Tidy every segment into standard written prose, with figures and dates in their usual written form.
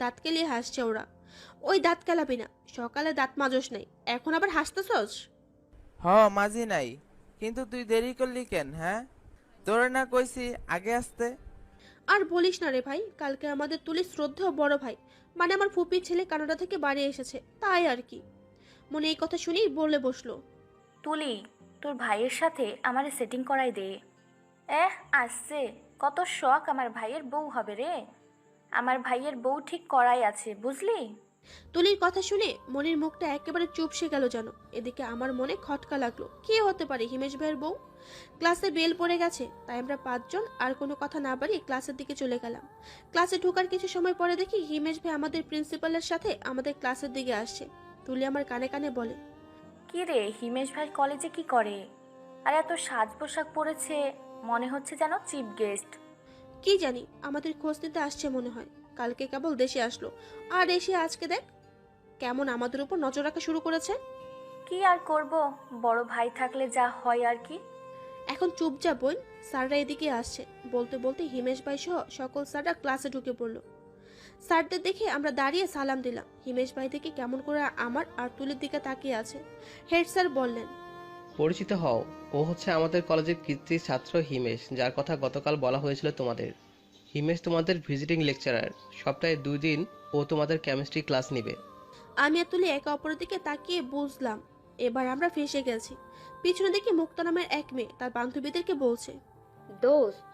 দাঁত কেলিয়ে হাসছে ওরা। ওই দাঁত কেলাবি না, সকালে দাঁত মাজস নাই, এখন আবার হাসতেছস? হ, মাঝি নাই। কিন্তু তুই দেরি করলি কেন, হ্যাঁ? তোরে না কইছি আগে আসতে? আর বলিস না রে ভাই, কালকে আমাদের তুলি শ্রদ্ধেয় বড় ভাই, মানে আমার ফুপির ছেলে কানাডা থেকে বাড়ি এসেছে, তাই আর কি। মনে এই কথা শুনেই বলে বসলো। তুলি, তোর ভাইয়ের সাথে আমারে সেটিং করাই দে। আসছে। কত শখ আমার ভাইয়ের বউ হবে রে। আমার ভাইয়ের বউ ঠিক করাই আছে, বুঝলি? তুলির কথা শুনে মনির মুখটা একেবারে চুপসে গেল যেন। এদিকে আমার মনে খটকা লাগলো, কে হতে পারে হিমেশ ভাইয়ের বউ। ক্লাসে বেল পড়ে গেছে, তাই আমরা পাঁচজন আর কোনো কথা না বাড়িয়ে ক্লাসের দিকে চলে গেলাম। ক্লাসে ঢোকার কিছু সময় পরে দেখি হিমেশ ভাই আমাদের প্রিন্সিপালের সাথে আমাদের ক্লাসের দিকে আসছে। তুলি আমার কানে কানে বলে, কি রে, হিমেশ ভাই কলেজে কি করে? আর এত সাজ পোশাক পরেছে, মনে হচ্ছে যেন চিফ গেস্ট। কি জানি, আমাদের খোঁজ নিতে আসছে মনে হয়। কালকে কেবল দেশে আসলো, আর এসে আজকে দেখ কেমন আমাদের উপর নজর রাখা শুরু করেছে। কি আর করব, বড় ভাই থাকলে যা হয় আর কি। এখন চুপ যা বোন, স্যাররা এদিকে আসছে। বলতে বলতে হিমেশ ভাই সহ সকল স্যাররা ক্লাসে ঢুকে পড়লো। স্যারদের দেখে আমরা দাঁড়িয়ে সালাম দিলাম। হিমেশ ভাই দেখে কেমন করে আমার আর তুলির দিকে তাকিয়ে আছে। হেড স্যার বললেন, পরিচিত হও, ও হচ্ছে আমাদের কলেজের কৃতী ছাত্র হিমেশ, যার কথা গতকাল বলা হয়েছিল তোমাদের। হিমেশ তোমাদের ভিজিটিং লেকচারার। সপ্তাহে 2 দিন ও তোমাদের কেমিস্ট্রি ক্লাস নেবে। আমি আর তুলি একে অপরের দিকে তাকিয়ে বুঝলাম এবার আমরা ফেঁসে গেছি। পিছনে দেখি মুক্তা নামের এক মেয়ে তার বান্ধবীদেরকে বলছে, দোস্ত,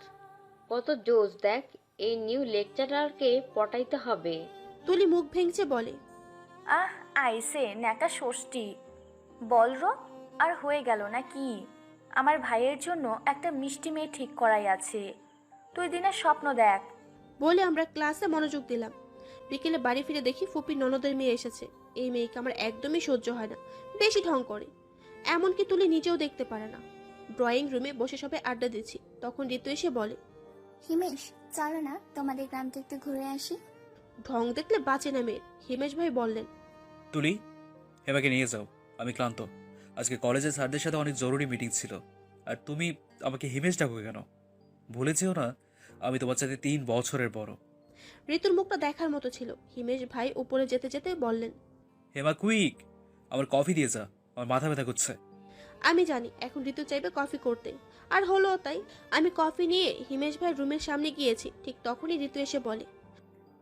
কত জোস দেখ, এই নিউ লেকচারারকে পটাইতে হবে। তুলি মুখ ভেঙচে বলে, আহ, আইসে ন্যাকা ষষ্ঠী। বল রো, আর হয়ে গেল না কি? আমার ভাইয়ের জন্য একটা মিষ্টি মেয়ে ঠিক করাই আছে। তুই দিনের স্বপ্ন দেখ। বলে আমরা ক্লাসে মনোযোগ দিলাম। বিকেলে বাড়ি ফিরে দেখি ফুপির ননদের মেয়ে এসেছে। এই মেয়েকে আমার একদমই সহ্য হয় না, বেশি ঢং করে। এমনকি তুলি নিজেও দেখতে পারে না। ড্রয়িং রুমে বসে সবাই আড্ডা দিচ্ছি, তখন ঋতু এসে বলে, হিমেশ, চলো না তোমাদের গ্রামটা একটু ঘুরে আসি। ঢং দেখলে বাঁচে না মেয়ের। হিমেশ ভাই বললেন, তুলি, হেমাকে নিয়ে যাও, আমি ক্লান্ত। আজকে কলেজের স্যারদের সাথে অনেক জরুরি মিটিং ছিল। আর তুমি আমাকে হিমেশ ডাকো কেন? ভুলে যেও না, আমি তোমার সাথে 3 বছরের বড়। ঋতুর মুখটা দেখার মতো ছিল। হিমেশ ভাই উপরে যেতে যেতে বললেন, হেমা কুইক, আমার কফি দিয়ে যা, আমার মাথা ব্যথা করছে। আমি জানি এখন ঋতু চাইবে কফি করতে, আর হলো তাই। আমি কফি নিয়ে হিমেশ ভাই রুমের সামনে গিয়েছি, ঠিক তখনই ঋতু এসে বলে,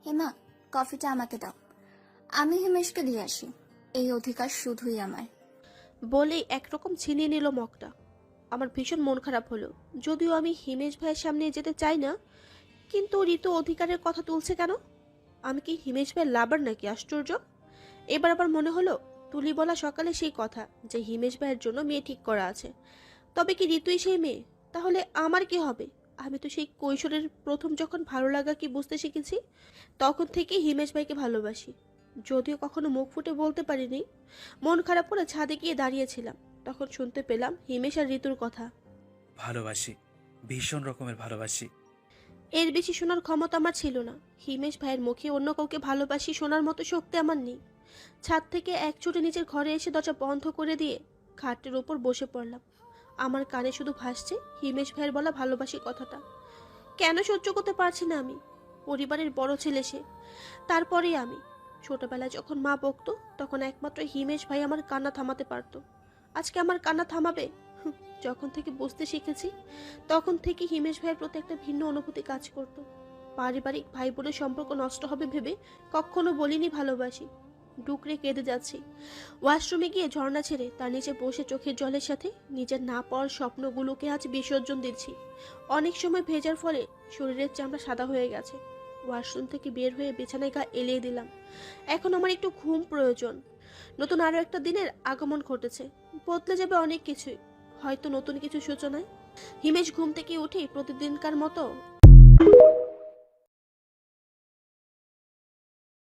হেমা, কফিটা আমাকে দাও, আমি হিমেশকে দিয়ে আসি। এই অধিকার শুধুই আমার। বলেই একরকম ছিনিয়ে নিল মগটা। আমার ভীষণ মন খারাপ হলো, যদিও আমি হিমেশ ভাইয়ের সামনে যেতে চাই না। কিন্তু ঋতু অধিকারের কথা তুলছে কেন? আমি কি হিমেশ ভাইয়ের লাভার নাকি? আশ্চর্য। এবার আবার মনে হলো তুলি বলা সকালে সেই কথা, যে হিমেশ ভাইয়ের জন্য মেয়ে ঠিক করা আছে। তবে কি ঋতুই সেই মেয়ে? তাহলে আমার কি হবে? আমি তো সেই কৈশোরের প্রথম যখন ভালো লাগা কি বুঝতে শিখেছি, তখন থেকেই হিমেশ ভাইকে ভালোবাসি। যদিও কখনো মুখ ফুটে বলতে পারিনি। মন খারাপ করে ছাদে গিয়ে দাঁড়িয়েছিলাম, তখন শুনতে পেলাম হিমেশ আর ঋতুর কথা। ভালোবাসি, ভীষণ রকমের ভালোবাসি। এর বেশি শোনার ক্ষমতা আমার ছিল না। হিমেশ ভাইয়ের মুখে অন্য কাউকে ভালোবাসি শোনার মতো শক্তি আমার নেই। ছাদ থেকে এক ছুটে নিজের ঘরে এসে দরজা বন্ধ করে দিয়ে খাটের উপর বসে পড়লাম। আমার কানে শুধু ভাসছে হিমেশ ভাইয়ের বলা ভালোবাসি কথাটা। কেন সহ্য করতে পারছি না আমি? পরিবারের বড় ছেলে সে, তারপরেই আমি। ছোটবেলায় যখন মা বকতো, তখন একমাত্র হিমেশ ভাই আমার কান্না থামাতে পারতো। আজকে আমার কান্না থামাবে? যখন থেকে বুঝতে শিখেছি, তখন থেকে হিমেশ ভাইয়ের প্রতি একটা ভিন্ন অনুভূতি কাজ করতো। পারিবারিক ভাই বোনের সম্পর্ক নষ্ট হবে ভেবে কখনো বলিনি ভালোবাসি। ডুকরে কেঁদে যাচ্ছি। ওয়াশরুমে গিয়ে ঝর্ণা ছেড়ে তার নিচে বসে চোখের জলের সাথে নিজের না পাওয়ার স্বপ্নগুলোকে আজ বিসর্জন দিচ্ছি। অনেক সময় ভেজার ফলে শরীরের চামড়া সাদা হয়ে গেছে। ওয়াশরুম থেকে বের হয়ে বিছানায় গা এলিয়ে দিলাম। এখন আমার একটু ঘুম প্রয়োজন। নতুন আরো একটা দিনের আগমন ঘটেছে। বদলে যাবে অনেক কিছুই, হয়তো নতুন কিছু সূচনায়। হিমেশ ঘুম থেকে উঠেই প্রতিদিনকার মতো